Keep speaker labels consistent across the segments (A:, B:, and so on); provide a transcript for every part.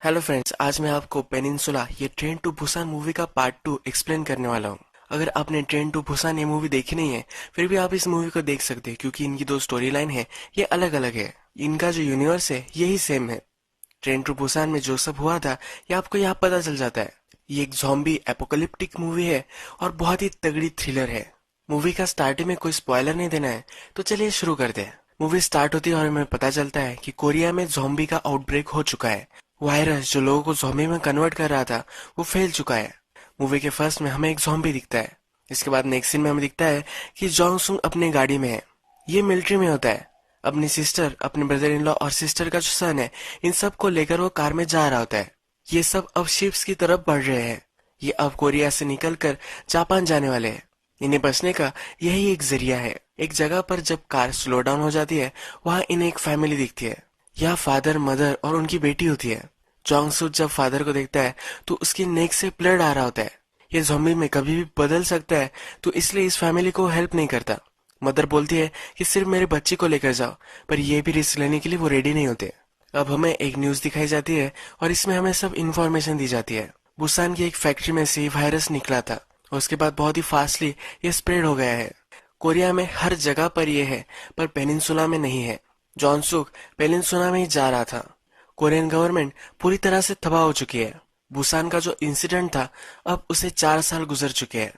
A: Hello friends, आज मैं आपको पेनिनसुला ये ट्रेन टू बुसान मूवी का पार्ट 2 एक्सप्लेन करने वाला हूँ। अगर आपने ट्रेन टू बुसान ये मूवी देखी नहीं है, फिर भी आप इस मूवी को देख सकते हैं क्योंकि इनकी दो स्टोरी लाइन है, ये अलग अलग है। इनका जो यूनिवर्स है यही सेम है। ट्रेन टू बुसान में जो सब हुआ था ये आपको यहाँ पता चल जाता है। ये एक ज़ॉम्बी एपोकलिप्टिक मूवी है और बहुत ही तगड़ी थ्रिलर है। मूवी का स्टार्टिंग में कोई स्पॉइलर नहीं देना है, तो चलिए शुरू करते हैं। मूवी स्टार्ट होती है और हमें पता चलता है कि कोरिया में ज़ॉम्बी का आउटब्रेक हो चुका है। वायरस जो लोगों को ज़ॉम्बी में कन्वर्ट कर रहा था वो फैल चुका है। मूवी के फर्स्ट में हमें एक ज़ॉम्बी दिखता है। इसके बाद नेक्स्ट सीन में हमें दिखता है कि जोंग सुंग अपने गाड़ी में है। ये मिलिट्री में होता है। अपनी सिस्टर, अपने ब्रदर इन लॉ और सिस्टर का जो सन है, इन सब को लेकर वो कार में जा रहा होता है। ये सब अब शिप्स की तरफ बढ़ रहे हैं। ये अब कोरिया से निकलकर जापान जाने वाले हैं। इन्हें बचने का यही एक जरिया है। एक जगह पर जब कार स्लो डाउन हो जाती है, वहाँ इन्हें एक फैमिली दिखती है। यह फादर, मदर और उनकी बेटी होती है। जोंग सुक जब फादर को देखता है तो उसकी नेक से ब्लड आ रहा होता है। ये ज़ॉम्बी में कभी भी बदल सकता है, तो इसलिए इस फैमिली को हेल्प नहीं करता। मदर बोलती है कि सिर्फ मेरे बच्ची को लेकर जाओ, पर ये भी रिस्क लेने के लिए वो रेडी नहीं होते। अब हमें एक न्यूज दिखाई जाती है और इसमें हमें सब इन्फॉर्मेशन दी जाती है। बुसान की एक फैक्ट्री में से वायरस निकला था और उसके बाद बहुत ही फास्टली ये स्प्रेड हो गया है। कोरिया में हर जगह पर यह है, पर पेनिनसुला में नहीं है। जॉन सुक पेनिनसुला में ही जा रहा था। कोरियन गवर्नमेंट पूरी तरह से तबाह हो चुकी है। बुसान का जो इंसिडेंट था, अब उसे 4 साल गुजर चुके हैं।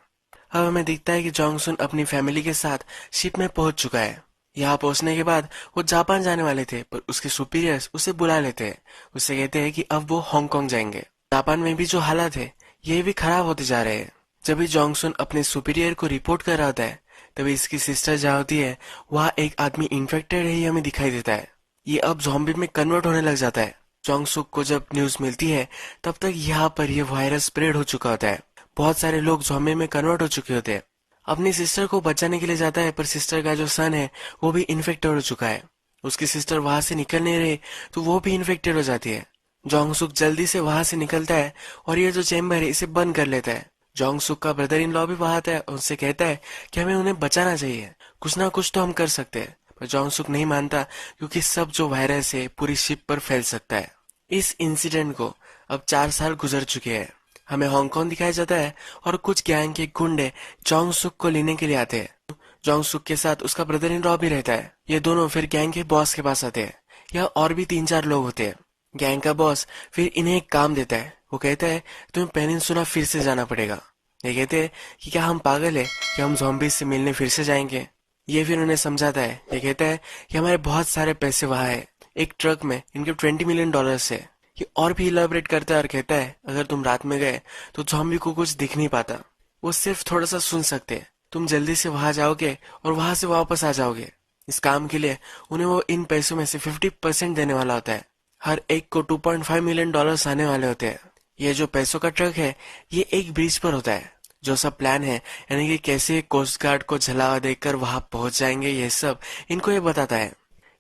A: अब हमें दिखता है कि जोंग सुन अपनी फैमिली के साथ शिप में पहुंच चुका है। यहाँ पहुंचने के बाद वो जापान जाने वाले थे, पर उसके सुपीरियर्स उसे बुला लेते हैं। उसे कहते हैं कि अब वो हांगकांग जाएंगे। जापान में भी जो हालात है ये भी खराब होते जा रहे हैं। जब भी जोंग सुन अपने सुपीरियर को रिपोर्ट कर रहा होता है, तभी इसकी सिस्टर जहाँ होती है वहाँ एक आदमी इन्फेक्टेड है ये हमें दिखाई देता है। ये अब ज़ॉम्बी में कन्वर्ट होने लग जाता है। जोंग सुक को जब न्यूज मिलती है, तब तक यहाँ पर यह वायरस स्प्रेड हो चुका होता है। बहुत सारे लोग ज़ॉम्बी में कन्वर्ट हो चुके होते हैं। अपनी सिस्टर को बचाने के लिए जाता है, पर सिस्टर का जो सन है वो भी इन्फेक्टेड हो चुका है। उसकी सिस्टर वहां से निकल नहीं रही, तो वो भी इन्फेक्टेड हो जाती है। जोंग सुक जल्दी से वहां से निकलता है और ये जो चेम्बर है इसे बंद कर लेता है। जोंग सुक का ब्रदर इन लॉ भी वहां आता है और उससे कहता है कि हमें उन्हें बचाना चाहिए, कुछ ना कुछ तो हम कर सकते हैं। पर जोंग सुक नहीं मानता, क्योंकि सब जो वायरस है पूरी शिप पर फैल सकता है। इस इंसिडेंट को अब 4 साल गुजर चुके हैं। हमें हांगकांग दिखाया जाता है और कुछ गैंग के गुंडे जोंग सुक को लेने के लिए आते हैं। जोंग सुक के साथ उसका ब्रदर इन लॉ भी रहता है। ये दोनों फिर गैंग के बॉस के पास आते हैं। यहाँ और भी 3-4 लोग होते हैं। गैंग का बॉस फिर इन्हें एक काम देता है। वो कहता है तुम्हें पेनिनसुला फिर से जाना पड़ेगा। ये कहते हैं कि क्या हम पागल है कि हम ज़ॉम्बीज से मिलने फिर से जाएंगे। ये फिर उन्हें समझाता है। ये कहता है कि हमारे बहुत सारे पैसे वहां है, एक ट्रक में इनके $20 मिलियन है। ये और भी इलाबरेट करता है और कहता है अगर तुम रात में गए तो ज़ॉम्बी को कुछ दिख नहीं पाता, वो सिर्फ थोड़ा सा सुन सकते हैं। तुम जल्दी से वहां जाओगे और वहां से वापस आ जाओगे। इस काम के लिए उन्हें वो इन पैसों में से 50% देने वाला होता है। हर एक को $2.5 मिलियन आने वाले होते हैं। ये जो पैसों का ट्रक है ये एक ब्रिज पर होता है। जो सब प्लान है, यानी कि कैसे कोस्ट गार्ड को जलावा देकर वहां पहुंच जाएंगे, ये सब इनको ये बताता है।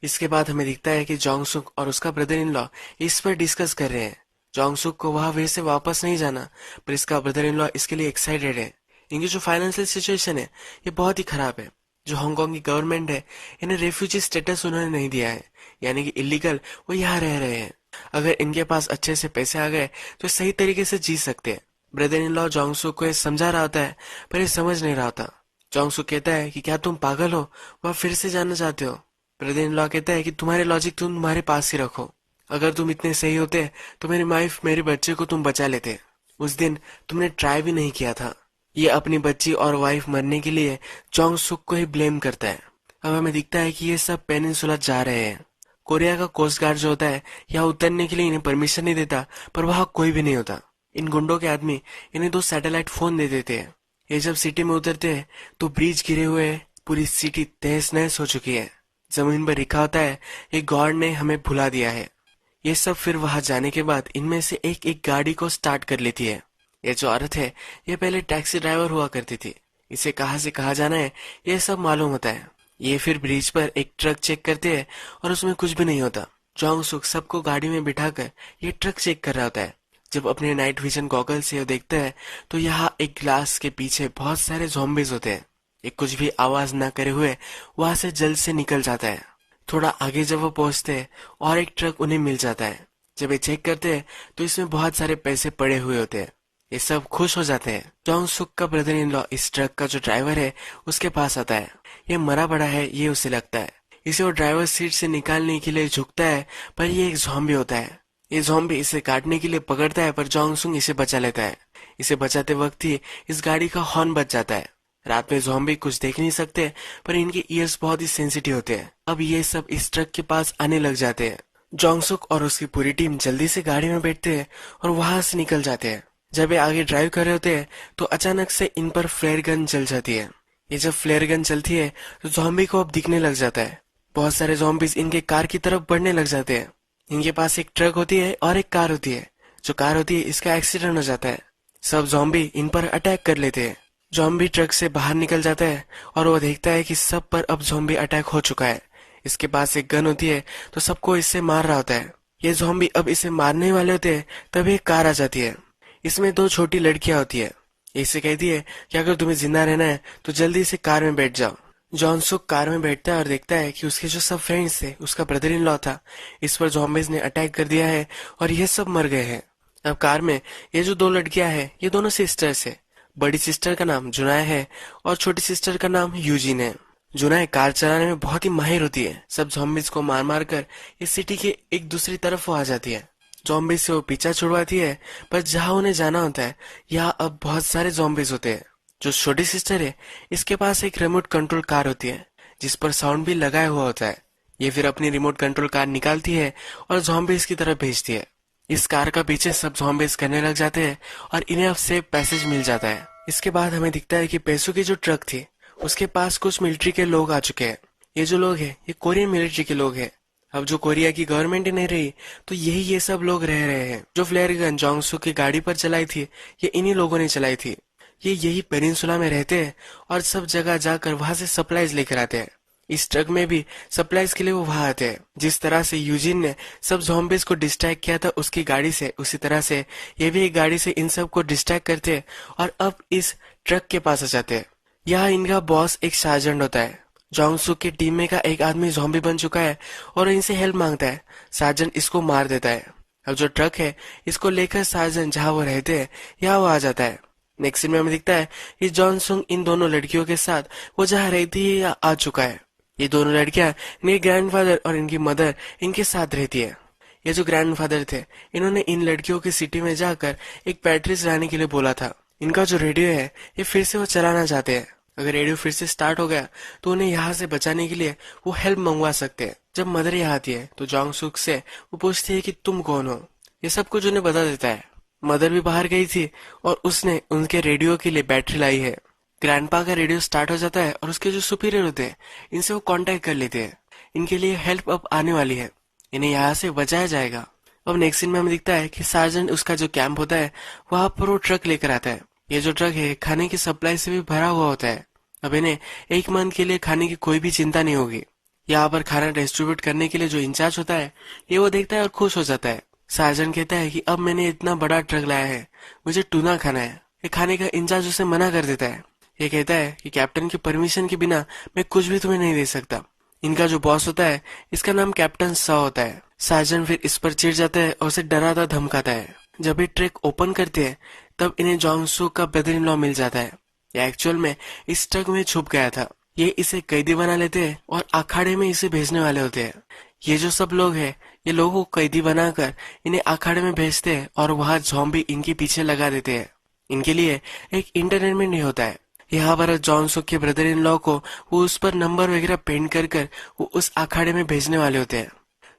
A: इसके बाद हमें दिखता है कि जोंग सुक और उसका ब्रदर इन लॉ इस पर डिस्कस कर रहे हैं। जोंग सुक को वहां वे से वापस नहीं जाना, पर इसका ब्रदर इन लॉ इसके लिए एक्साइटेड है। इनकी जो फाइनेंशियल सिचुएशन है ये बहुत ही खराब है। जो हांगकांग की गवर्नमेंट है, इन्हें रेफ्यूजी स्टेटस उन्होंने नहीं दिया है, यानी कि इलीगल वो यहाँ रह रहे हैं। अगर इनके पास अच्छे से पैसे आ गए तो सही तरीके से जी सकते हैं। ब्रदर इन लॉ जोंग सुक को ये समझा रहा होता है, पर ये समझ नहीं रहा होता। जोंग सुक कहता है कि क्या तुम पागल हो, वह फिर से जाना चाहते हो। ब्रदर इन लॉ कहता है कि तुम्हारे लॉजिक तुम तुम्हारे पास ही रखो। अगर तुम इतने सही होते तो मेरी वाइफ, मेरे बच्चे को तुम बचा लेते। उस दिन तुमने ट्राई भी नहीं किया था। ये अपनी बच्ची और वाइफ मरने के लिए जोंग सुक को ही ब्लेम करता है। अब हमें दिखता है कि ये सब पेनिनसुला जा रहे हैं। कोरिया का कोस्ट गार्ड जो होता है यहाँ उतरने के लिए इन्हें परमिशन नहीं देता, पर वहां कोई भी नहीं होता। इन गुंडों के आदमी इन्हें 2 सैटेलाइट फोन दे देते हैं। ये जब सिटी में उतरते हैं तो ब्रिज गिरे हुए हैं, पूरी सिटी तहस नहस हो चुकी है। जमीन पर लिखा होता है ये गॉड ने हमें भुला दिया है। ये सब फिर वहां जाने के बाद इनमें से एक एक गाड़ी को स्टार्ट कर लेती है। ये जो औरत है ये पहले टैक्सी ड्राइवर हुआ करती थी। इसे कहाँ से कहाँ जाना है ये सब मालूम होता है। ये फिर ब्रिज पर एक ट्रक चेक करते हैं और उसमें कुछ भी नहीं होता। जोंग सुक सबको गाड़ी में बिठाकर ये ट्रक चेक कर रहा होता है। जब अपने नाइट विजन गॉगल से वो देखता है तो यहाँ एक ग्लास के पीछे बहुत सारे ज़ॉम्बीज होते हैं। ये कुछ भी आवाज ना करे हुए वहां से जल्द से निकल जाता है। थोड़ा आगे जब वो पहुंचते हैं और एक ट्रक उन्हें मिल जाता है। जब ये चेक करते हैं तो इसमें बहुत सारे पैसे पड़े हुए होते हैं। ये सब खुश हो जाते हैं। जॉन्ग सुक का ब्रदर इन लॉ इस ट्रक का जो ड्राइवर है उसके पास आता है। ये मरा पड़ा है ये उसे लगता है। इसे वो ड्राइवर सीट से निकालने के लिए झुकता है, पर ये एक ज़ॉम्बी होता है। ये ज़ॉम्बी इसे काटने के लिए पकड़ता है, पर जॉन्ग सुक इसे बचा लेता है। इसे बचाते वक्त ही इस गाड़ी का हॉर्न बज जाता है। रात में ज़ॉम्बी कुछ देख नहीं सकते, पर इनके ईयर्स बहुत ही सेंसिटिव होते हैं। अब ये सब इस ट्रक के पास आने लग जाते हैं। जॉन्ग सुक और उसकी पूरी टीम जल्दी से गाड़ी में बैठते हैं और वहां से निकल जाते हैं। जब ये आगे ड्राइव कर रहे होते हैं तो अचानक से इन पर फ्लेयर गन चल जाती है। ये जब फ्लेयर गन चलती है तो ज़ॉम्बी को अब दिखने लग जाता है। बहुत सारे ज़ॉम्बीज इनके कार की तरफ बढ़ने लग जाते हैं। इनके पास एक ट्रक होती है और एक कार होती है। जो कार होती है इसका एक्सीडेंट हो जाता है। सब ज़ॉम्बी इन पर अटैक कर लेते हैं। ज़ॉम्बी ट्रक से बाहर निकल जाता है और वो देखता है कि सब पर अब ज़ॉम्बी अटैक हो चुका है। इसके पास एक गन होती है तो सबको इससे मार रहा होता है। ये ज़ॉम्बी अब इसे मारने वाले होते हैं तभी एक कार आ जाती है। इसमें दो छोटी लड़कियां होती है। इसे कहती है कि अगर तुम्हें जिंदा रहना है तो जल्दी से कार में बैठ जाओ। जॉन सुक कार में बैठता है और देखता है कि उसके जो सब फ्रेंड्स थे, उसका ब्रदर इन लॉ था, इस पर ज़ॉम्बीज ने अटैक कर दिया है और ये सब मर गए हैं। अब कार में ये जो दो लड़कियां हैं ये दोनों सिस्टर्स है। बड़ी सिस्टर का नाम जुनाय है और छोटी सिस्टर का नाम यूजिन है। जुनाय कार चलाने में बहुत ही माहिर होती है। सब ज़ॉम्बीज को मार मार कर इस सिटी के एक दूसरी तरफ वो आ जाती है। ज़ॉम्बीज से वो पीछा छुड़वाती है, पर जहां उन्हें जाना होता है यहाँ अब बहुत सारे ज़ॉम्बीज होते हैं। जो छोटी सिस्टर है इसके पास एक रिमोट कंट्रोल कार होती है जिस पर साउंड भी लगाया हुआ होता है। ये फिर अपनी रिमोट कंट्रोल कार निकालती है और ज़ॉम्बीज की तरफ भेजती है। इस कार का पीछे सब ज़ॉम्बीज करने लग जाते हैं और इन्हें अब सेफ पैसेज मिल जाता है। इसके बाद हमें दिखता है कि पैसों की जो ट्रक थी उसके पास कुछ मिलिट्री के लोग आ चुके हैं। ये जो लोग हैं ये कोरियन मिलिट्री के लोग हैं। अब जो कोरिया की गवर्नमेंट ही नहीं रही तो यही ये सब लोग रह रहे हैं। जो फ्लेयर गन जॉन्ग सुक की गाड़ी पर चलाई थी ये इन्हीं लोगों ने चलाई थी। ये यही पेनिनसुला में रहते हैं और सब जगह जाकर वहां से सप्लाईज लेकर आते हैं। इस ट्रक में भी सप्लाईज के लिए वो वहां आते हैं। जिस तरह से यूजिन ने सब ज़ॉम्बीज को डिस्ट्रैक्ट किया था उसकी गाड़ी से, उसी तरह से ये भी एक गाड़ी से इन सब को डिस्ट्रैक्ट करते हैं और अब इस ट्रक के पास आ जाते हैं। यहाँ इनका बॉस एक सार्जेंट होता है। जॉन्ग सुक की टीम में का एक आदमी ज़ॉम्बी बन चुका है और इनसे हेल्प मांगता है। सार्जेंट इसको मार देता है। अब जो ट्रक है इसको लेकर सार्जेंट जहाँ वो रहते हैं यहाँ वो आ जाता है। नेक्स्ट सीन में हमें दिखता है कि जॉन सुंग इन दोनों लड़कियों के साथ वो जहाँ रहती है या आ चुका है। ये दोनों लड़कियां इनके ग्रैंडफादर और इनकी मदर इनके साथ रहती है। ये जो ग्रैंडफादर थे इन्होंने इन लड़कियों की सिटी में जाकर एक बैटरीज लाने के लिए बोला था। इनका जो रेडियो है ये फिर से वो चलाना चाहते हैं। अगर रेडियो फिर से स्टार्ट हो गया तो उन्हें यहाँ से बचाने के लिए वो हेल्प मंगवा सकते हैं। जब मदर यहाँ आती है तो जॉन्ग सुक से वो पूछती है कि तुम कौन हो। ये सब कुछ उन्हें बता देता है। मदर भी बाहर गई थी और उसने उनके रेडियो के लिए बैटरी लाई है। ग्रैंडपा का रेडियो स्टार्ट हो जाता है और उसके जो सुपीरियर होते हैं इनसे वो कांटेक्ट कर लेते हैं। इनके लिए हेल्प अब आने वाली है, इन्हें यहाँ से बचाया जाएगा। अब नेक्स्ट सीन में हमें दिखता है कि सार्जेंट उसका जो कैंप होता है वहां पर वो ट्रक लेकर आता है। ये जो ट्रक है खाने की सप्लाई से भी भरा हुआ होता है। अब इन्हें एक मंथ के लिए खाने की कोई भी चिंता नहीं होगी। यहाँ पर खाना डिस्ट्रीब्यूट करने के लिए जो इंचार्ज होता है ये वो देखता है और खुश हो जाता है। सार्जेंट कहता है कि अब मैंने इतना बड़ा ट्रक लाया है, मुझे टूना खाना है। ये खाने का इंचार्ज उसे मना कर देता है। ये कहता है कि कैप्टन की परमिशन के बिना मैं कुछ भी तुम्हें नहीं दे सकता। इनका जो बॉस होता है इसका नाम कैप्टन सा होता है। सार्जेंट फिर इस पर चिढ़ जाता है और उसे डराता धमकाता है। जब ये ट्रक ओपन करते हैं तब इन्हें जॉन्ग सुक का ब्रदर इन लॉ मिल जाता है। ये एक्चुअल में इस ट्रक में छुप गया था। ये इसे कैदी बना लेते हैं और अखाड़े में इसे भेजने वाले होते हैं। ये जो सब लोग हैं ये लोगों को कैदी बनाकर इन्हें अखाड़े में भेजते हैं और वहां ज़ॉम्बी इनके पीछे लगा देते हैं। इनके लिए एक इंटरटेनमेंट नहीं होता है। यहाँ पर जॉन सुक के ब्रदर इन लॉ को वो उस पर नंबर वगैरह पेंट कर कर वो उस अखाड़े में भेजने वाले होते हैं।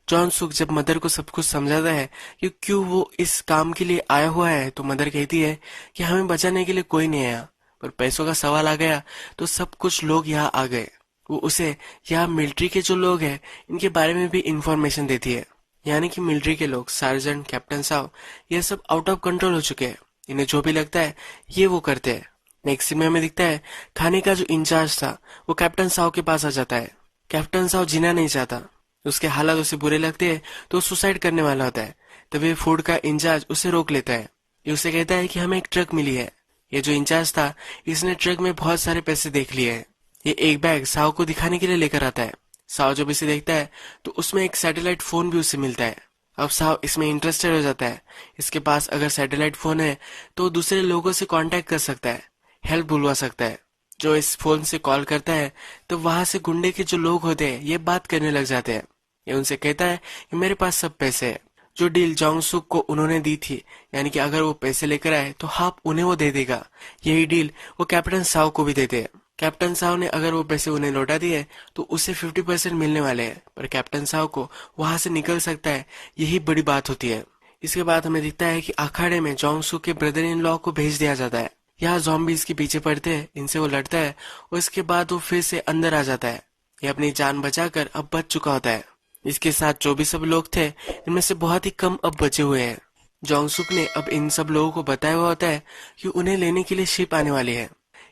A: जॉन सुक जब मदर को सब कुछ समझाता है कि क्यों वो इस काम के लिए आया हुआ है तो मदर कहती है कि हमें बचाने के लिए कोई नहीं आया, पर पैसों का सवाल आ गया तो सब कुछ लोग यहाँ आ गए। वो उसे यहाँ मिलिट्री के जो लोग हैं इनके बारे में भी इंफॉर्मेशन देती है। यानी कि मिलिट्री के लोग, सार्जेंट, कैप्टन साहब, ये सब आउट ऑफ कंट्रोल हो चुके हैं। इन्हें जो भी लगता है ये वो करते हैं। नेक्स्ट सीन में हमें दिखता है खाने का जो इंचार्ज था वो कैप्टन साहब के पास आ जाता है। कैप्टन साहब जीना नहीं चाहता, उसके हालात उसे बुरे लगते हैं तो सुसाइड करने वाला होता है। तभी फूड का इंचार्ज उसे रोक लेता है। ये उसे कहता है कि हमें एक ट्रक मिली है। ये जो इंचार्ज था इसने ट्रक में बहुत सारे पैसे देख लिए हैं। ये एक बैग साव को दिखाने के लिए लेकर आता है। साव जब इसे देखता है तो उसमें एक सैटेलाइट फोन भी उसे मिलता है। अब साव इसमें इंटरेस्टेड हो जाता है। इसके पास अगर सैटेलाइट फोन है तो वो दूसरे लोगों से कांटेक्ट कर सकता है, हेल्प बुलवा सकता है। जो इस फोन से कॉल करता है तो वहां से गुंडे के जो लोग होते हैं ये बात करने लग जाते हैं। ये उनसे कहता है कि मेरे पास सब पैसे है। जो डील जोंग सुक को उन्होंने दी थी, यानी कि अगर वो पैसे लेकर आए तो हाफ उन्हें वो दे देगा, यही डील वो कैप्टन साव को भी देते हैं। कैप्टन साव ने अगर वो पैसे उन्हें लौटा दिए तो उसे 50% मिलने वाले हैं, पर कैप्टन साव को वहां से निकल सकता है, यही बड़ी बात होती है। इसके बाद हमें दिखता है कि अखाड़े में जोंग सुक के ब्रदर इन लॉ को भेज दिया जाता है। यहाँ जॉम्बीज के पीछे पड़ते हैं, इनसे वो लड़ता है और इसके बाद वो फिर से अंदर आ जाता है। ये अपनी जान बचाकर अब बच चुका होता है। इसके साथ जो भी सब लोग थे इनमें से बहुत ही कम अब बचे हुए हैं। जोंगसुक ने अब इन सब लोगों को बताया हुआ होता है कि उन्हें लेने के लिए शिप आने वाली है।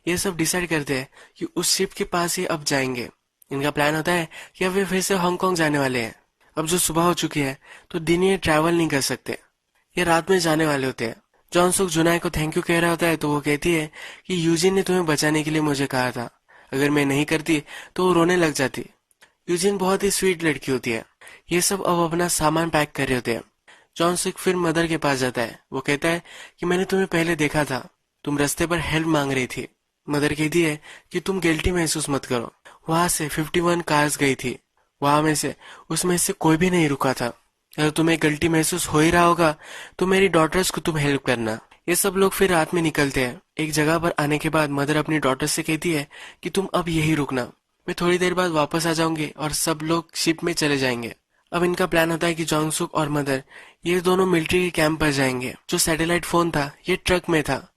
A: ये सब डिसाइड करते हैं कि उस शिप के पास ही अब जाएंगे। इनका प्लान होता है कि अब वे फिर से हांगकांग जाने वाले हैं। अब जो सुबह हो चुकी है तो दिन ये ट्रैवल नहीं कर सकते, ये रात में जाने वाले होते हैं। जॉनसुक जुनाई को थैंक यू कह रहा होता है तो वो कहती है कि यूजिन ने तुम्हें बचाने के लिए मुझे कहा था, अगर मैं नहीं करती तो वो रोने लग जाती। यूजिन बहुत ही स्वीट लड़की होती है। ये सब अब अपना सामान पैक कर रहे होते हैं। जॉनसुक फिर मदर के पास जाता है। वो कहता है कि मैंने तुम्हें पहले देखा था, तुम रास्ते पर हेल्प मांग रही थी। मदर कहती है कि तुम गिल्टी महसूस मत करो, वहां से 51 कार्स गई थी, वहां में से उसमें से कोई भी नहीं रुका था। अगर तुम्हें गिल्टी महसूस हो ही रहा होगा तो मेरी डॉटर्स को तुम हेल्प करना। ये सब लोग फिर रात में निकलते हैं। एक जगह पर आने के बाद मदर अपनी डॉटर से कहती है कि तुम अब यही रुकना, मैं थोड़ी देर बाद वापस आ जाऊंगी और सब लोग शिप में चले जाएंगे। अब इनका प्लान होता है कि जोंगसुक और मदर ये दोनों मिलिट्री के कैंप पर जाएंगे। जो सैटेलाइट फोन था ये ट्रक में था।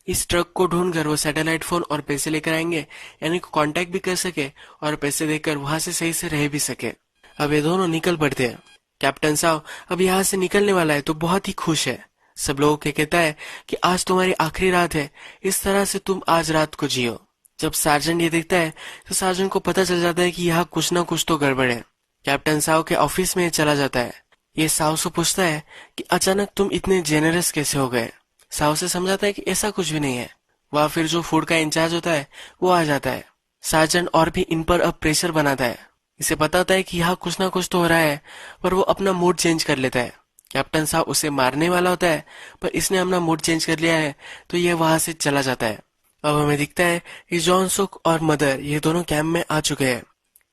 A: इस ट्रक को ढूंढकर वो सैटेलाइट फोन और पैसे लेकर आएंगे, यानी को कांटेक्ट भी कर सके और पैसे देकर वहां से सही से रह भी सके। अब ये दोनों निकल पड़ते हैं। कैप्टन साव अब यहाँ से निकलने वाला है तो बहुत ही खुश है। सब लोगों के कहता है कि आज तुम्हारी आखिरी रात है, इस तरह से तुम आज रात को जियो। जब सार्जेंट ये देखता है तो सार्जेंट को पता चल जाता है कि यहाँ कुछ ना कुछ तो गड़बड़ है। कैप्टन साव के ऑफिस में चला जाता है। ये साव से पूछता है कि अचानक तुम इतने जेनरस कैसे हो गए। साव से समझाता है कि ऐसा कुछ भी नहीं है। वह फिर जो फूड का इंचार्ज होता है वो आ जाता है। सार्जेंट और भी इन पर अब प्रेशर बनाता है। इसे पता होता है कि यहाँ कुछ ना कुछ तो हो रहा है, पर वो अपना मूड चेंज कर लेता है। कैप्टन साहब उसे मारने वाला होता है, पर इसने अपना मूड चेंज कर लिया है तो ये वहां से चला जाता है। अब हमें दिखता है कि जॉनसुक और मदर ये दोनों कैंप में आ चुके हैं।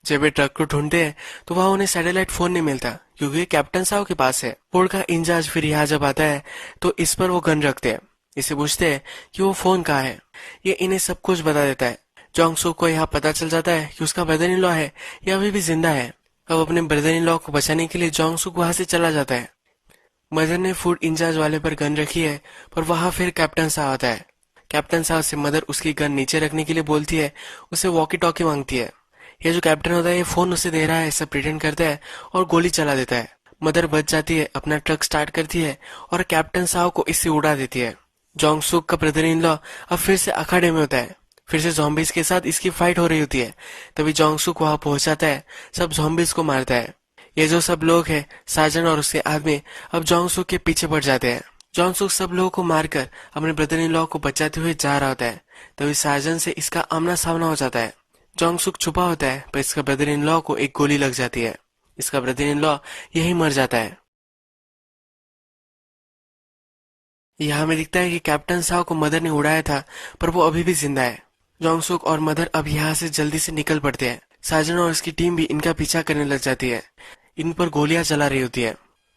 A: जब वे ट्रक को ढूंढते हैं तो वहां उन्हें सैटेलाइट फोन नहीं मिलता, क्योंकि कैप्टन साहब के पास है। फूड का इंचार्ज फिर यहाँ जब आता है तो इस पर वो गन रखते हैं। इसे पूछते हैं कि वो फोन कहाँ है। ये इन्हें सब कुछ बता देता है। जोंगसुक को यहाँ पता चल जाता है कि उसका ब्रदर इन लॉ है, ये अभी भी जिंदा है। अब अपने ब्रदर इन लॉ को बचाने के लिए जोंगसुक वहां से चला जाता है। मदर ने फूड इंचार्ज वाले पर गन रखी है, पर वहां फिर कैप्टन साहब आता है। कैप्टन साहब से मदर उसकी गन नीचे रखने के लिए बोलती है, उसे वॉकी टॉकी मांगती है। ये जो कैप्टन होता है ये फोन उसे दे रहा है, सब प्रिटेंड करता है और गोली चला देता है। मदर बच जाती है, अपना ट्रक स्टार्ट करती है और कैप्टन साहब को इससे उड़ा देती है। जोंगसुक का ब्रदर इन लॉ अब फिर से अखाड़े में होता है। फिर से ज़ॉम्बीज के साथ इसकी फाइट हो रही होती है। तभी जोंगसुक वहां पहुंच जाता है, सब ज़ॉम्बीज को मारता है। ये जो सब लोग हैं, सार्जन और उसके आदमी अब जोंगसुक के पीछे पड़ जाते हैं। जोंगसुक सब लोगों को मारकर अपने ब्रदर इन लॉ को बचाते हुए जा रहा होता है। तभी सार्जन से इसका आमना सामना हो जाता है। जोंगसुक छुपा होता है, पर इसका ब्रदर इन लॉ को एक गोली लग जाती है। इसका ब्रदर इन लॉ यही मर जाता है। यहाँ में दिखता है कि कैप्टन साहब को मदर ने उड़ाया था, पर वो अभी भी जिंदा है। जोंगसुक और मदर अब यहाँ से जल्दी से निकल पड़ते हैं। साजन और उसकी टीम भी इनका पीछा करने लग जाती है। इन पर गोलियां चला रही होती है।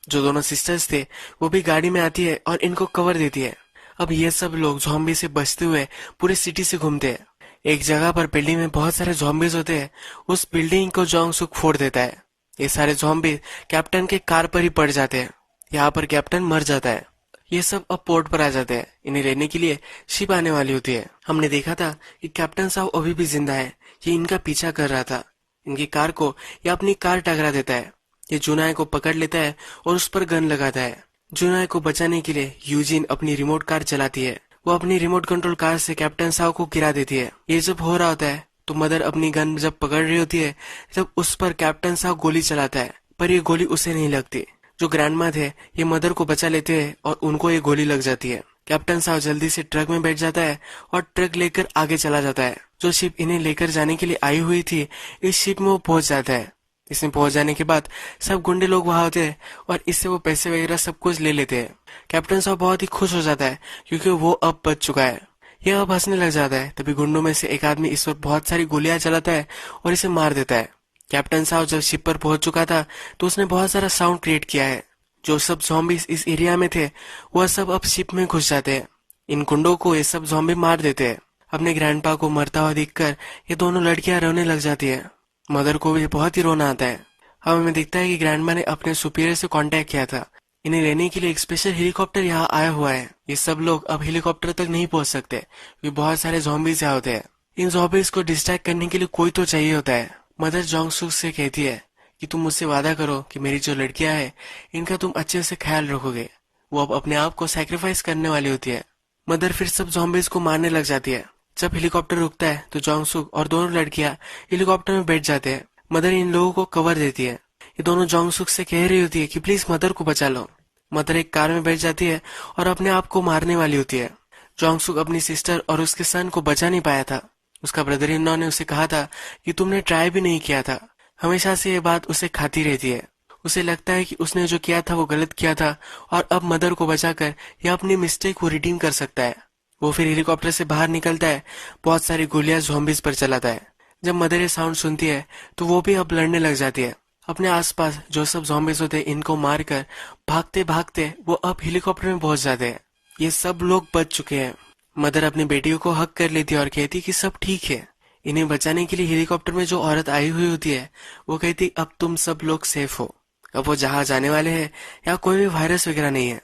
A: जो दोनों सिस्टर्स थे वो भी गाड़ी में आती है और इनको कवर देती है। अब ये सब लोग ज़ॉम्बी से बचते हुए पूरी सिटी से घूमते हैं। एक जगह पर बिल्डिंग में बहुत सारे ज़ॉम्बीज होते हैं। उस बिल्डिंग को जोंगसुक फोड़ देता है। ये सारे ज़ॉम्बी कैप्टन के कार पर ही पड़ जाते हैं। यहाँ पर कैप्टन मर जाता है। ये सब अब पोर्ट पर आ जाते हैं। इन्हें लेने के लिए शिप आने वाली होती है। हमने देखा था कि कैप्टन साहब अभी भी जिंदा है। ये इनका पीछा कर रहा था। इनकी कार को ये अपनी कार टकरा देता है। ये जुनाई को पकड़ लेता है और उस पर गन लगाता है। जुनाई को बचाने के लिए यूजिन अपनी रिमोट कार चलाती है। वो अपनी रिमोट कंट्रोल कार से कैप्टन साहब को गिरा देती है। ये जब हो रहा होता है तो मदर अपनी गन जब पकड़ रही होती है तब उस पर कैप्टन साहब गोली चलाता है, पर ये गोली उसे नहीं लगती। जो ग्रैंडमा थे ये मदर को बचा लेते हैं और उनको ये गोली लग जाती है। कैप्टन साहब जल्दी से ट्रक में बैठ जाता है और ट्रक लेकर आगे चला जाता है। जो शिप इन्हें लेकर जाने के लिए आई हुई थी इस शिप में वो पहुंच जाता है। इसमें पहुंच जाने के बाद सब गुंडे लोग वहां होते हैं और इससे वो पैसे वगैरह सब कुछ ले लेते हैं। कैप्टन साहब बहुत ही खुश हो जाता है क्योंकि वो अब बच चुका है। यह अब हंसने लग जाता है। तभी गुंडों में से एक आदमी इस पर बहुत सारी गोलियां चलाता है और इसे मार देता है। कैप्टन साहब जब शिप पर पहुंच चुका था तो उसने बहुत सारा साउंड क्रिएट किया है। जो सब ज़ॉम्बीज इस एरिया में थे वह सब अब शिप में घुस जाते हैं। इन गुंडों को ये सब ज़ॉम्बी मार देते हैं। अपने ग्रैंडपा को मरता हुआ देखकर ये दोनों लड़कियां रोने लग जाती है। मदर को भी बहुत ही रोना आता है। अब हमें दिखता है कि ग्रैंडमा ने अपने सुपीरियर से कांटेक्ट किया था। इन्हें लेने के लिए एक स्पेशल हेलीकॉप्टर यहाँ आया हुआ है। ये सब लोग अब हेलीकॉप्टर तक नहीं पहुंच सकते क्योंकि बहुत सारे ज़ॉम्बीज यहाँ होते हैं। इन ज़ॉम्बीज को डिस्ट्रैक्ट करने के लिए कोई तो चाहिए होता है। मदर जोंगसुक से कहती है कि तुम मुझसे वादा करो कि मेरी जो लड़कियां हैं इनका तुम अच्छे से ख्याल रखोगे। वो अब अपने आप को सैक्रिफाइस करने वाली होती है। मदर फिर सब ज़ॉम्बीज को मारने लग जाती है। जब हेलीकॉप्टर रुकता है तो जोंगसुक और दोनों लड़कियां हेलीकॉप्टर में बैठ जाते हैं। मदर इन लोगों को कवर देती है। ये दोनों जोंगसुक से कह रही होती है कि प्लीज मदर को बचा लो। मदर एक कार में बैठ जाती है और अपने आप को मारने वाली होती है। जोंगसुक अपनी सिस्टर और उसके सन को बचा नहीं पाया था। उसका ब्रदर इन लॉ ने उसे कहा था कि तुमने ट्राई भी नहीं किया था। हमेशा से ये बात उसे खाती रहती है। उसे लगता है कि उसने जो किया था वो गलत किया था और अब मदर को बचाकर यह अपनी मिस्टेक को रिडीम कर सकता है। वो फिर हेलीकॉप्टर से बाहर निकलता है। बहुत सारी गोलियां ज़ॉम्बीज पर चलाता है। जब मदर ये साउंड सुनती है तो वो भी अब लड़ने लग जाती है। अपने आसपास जो सब ज़ॉम्बीज होते हैं इनको मारकर भागते भागते वो अब हेलीकॉप्टर में पहुंच जाते हैं। ये सब लोग बच चुके हैं। मदर अपनी बेटियों को हक कर लेती है और कहती कि सब ठीक है। इन्हें बचाने के लिए हेलीकॉप्टर में जो औरत आई हुई होती है वो कहती अब तुम सब लोग सेफ हो। अब वो जहाँ जाने वाले हैं यहाँ कोई भी वायरस वगैरह नहीं है।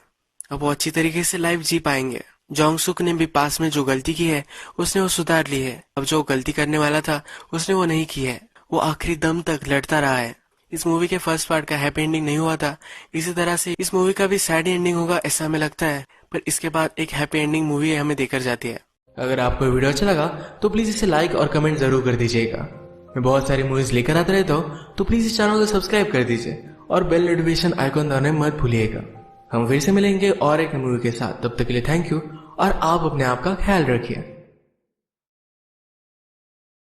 A: अब वो अच्छी तरीके से लाइफ जी पाएंगे। जोंगसुक ने भी पास में जो गलती की है उसने वो सुधार ली है। अब जो गलती करने वाला था उसने वो नहीं की है। वो आखिरी दम तक लड़ता रहा है। इस मूवी के फर्स्ट पार्ट का हैप्पी एंडिंग नहीं हुआ था। इसी तरह से इस मूवी का भी सैड एंडिंग होगा ऐसा हमें लगता है, पर इसके बाद एक हैप्पी एंडिंग मूवी हमें देकर जाती है।
B: अगर आपको वीडियो अच्छा लगा तो प्लीज इसे लाइक और कमेंट जरूर कर दीजिएगा। मैं बहुत सारी मूवीज लेकर आता रहता हूँ तो प्लीज इस चैनल को सब्सक्राइब कर दीजिए और बेल नोटिफिकेशन आइकॉन दबाना मत भूलिएगा। हम फिर से मिलेंगे और एक मूवी के साथ। तब तक के लिए थैंक यू और आप अपने आप का ख्याल रखिए।